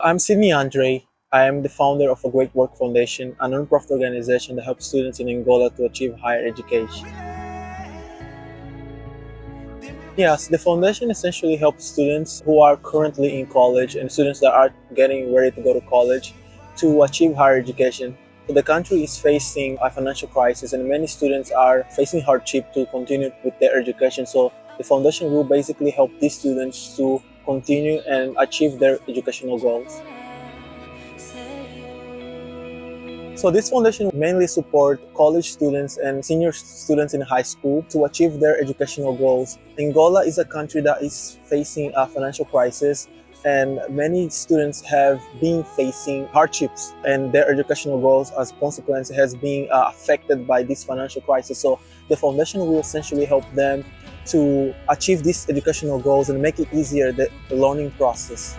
I'm Sydney Andre. I am the founder of a Great Work Foundation, a non-profit organization that helps students in Angola to achieve higher education. Yes, the foundation essentially helps students who are currently in college and students that are getting ready to go to college to achieve higher education. So the country is facing a financial crisis and many students are facing hardship to continue with their education. So the foundation will basically help these students to continue and achieve their educational goals. So this foundation mainly support college students and senior students in high school to achieve their educational goals. Angola is a country that is facing a financial crisis and many students have been facing hardships and their educational goals as consequence has been affected by this financial crisis. So the foundation will essentially help them to achieve these educational goals and make it easier the learning process.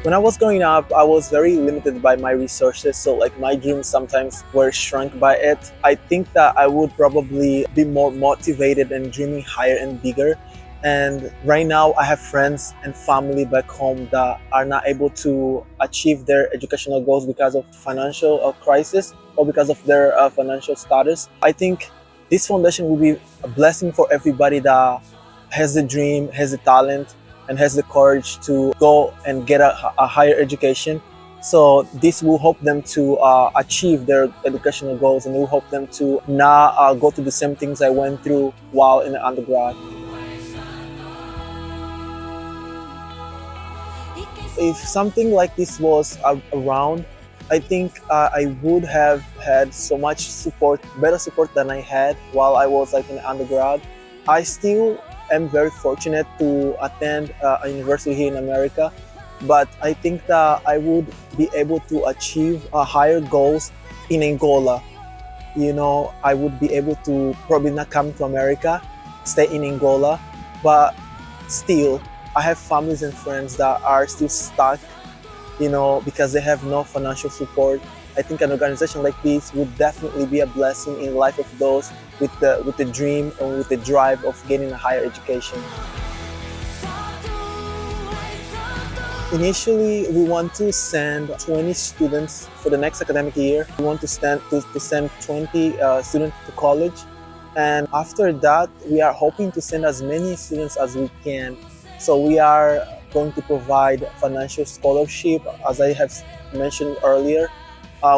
When I was growing up, I was very limited by my resources, so like my dreams sometimes were shrunk by it. I think that I would probably be more motivated and dreaming higher and bigger. And right now, I have friends and family back home that are not able to achieve their educational goals because of financial crisis or because of their financial status. I think this foundation will be a blessing for everybody that has a dream, has a talent, and has the courage to go and get a higher education. So this will help them to achieve their educational goals and will help them to not go through the same things I went through while in the undergrad. If something like this was around, I think I would have had so much support, better support than I had while I was like in undergrad. I still am very fortunate to attend a university here in America, but I think that I would be able to achieve higher goals in Angola. You know, I would be able to probably not come to America, stay in Angola, but still, I have families and friends that are still stuck, you know, because they have no financial support. I think an organization like this would definitely be a blessing in the life of those with the dream and with the drive of getting a higher education. Initially, we want to send 20 students for the next academic year. We want to send 20 students to college. And after that, we are hoping to send as many students as we can. So we are going to provide financial scholarship, as I have mentioned earlier.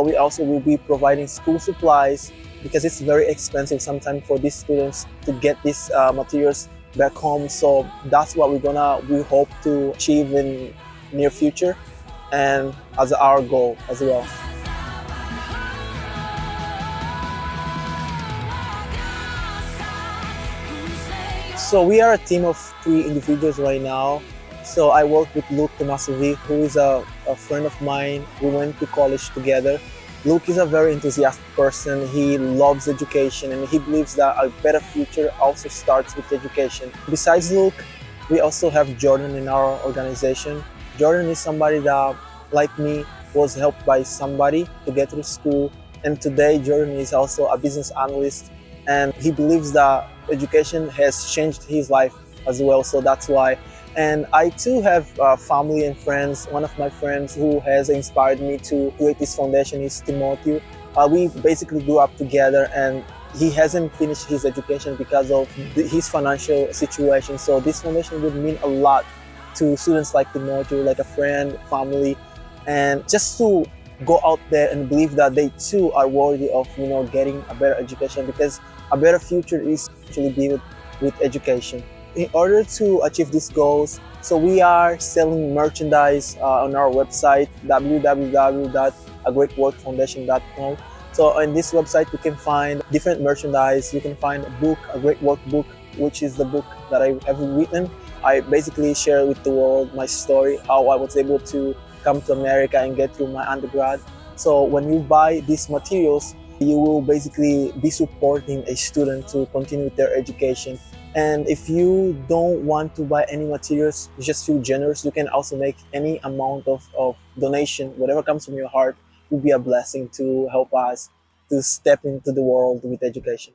We also will be providing school supplies because it's very expensive sometimes for these students to get these materials back home. So that's what we hope to achieve in near future and as our goal as well. So we are a team of 3 individuals right now. So I work with Luke Tomasovic, who is a friend of mine. We went to college together. Luke is a very enthusiastic person. He loves education and he believes that a better future also starts with education. Besides Luke, we also have Jordan in our organization. Jordan is somebody that, like me, was helped by somebody to get through school. And today, Jordan is also a business analyst and he believes that education has changed his life as well. So that's why. And I too have family and friends. One of my friends who has inspired me to create this foundation is Timothy. We basically grew up together and he hasn't finished his education because of his financial situation. So this foundation would mean a lot to students like Timothy, like a friend, family, and just to go out there and believe that they too are worthy of, you know, getting a better education, because a better future is actually built with education. In order to achieve these goals, so we are selling merchandise on our website, www.agreatworkfoundation.com. So on this website, you can find different merchandise. You can find a book, a great workbook, which is the book that I have written. I basically share with the world my story, how I was able to come to America and get through my undergrad. So when you buy these materials, you will basically be supporting a student to continue with their education. And if you don't want to buy any materials, you just feel generous, you can also make any amount of donation. Whatever comes from your heart will be a blessing to help us to step into the world with education.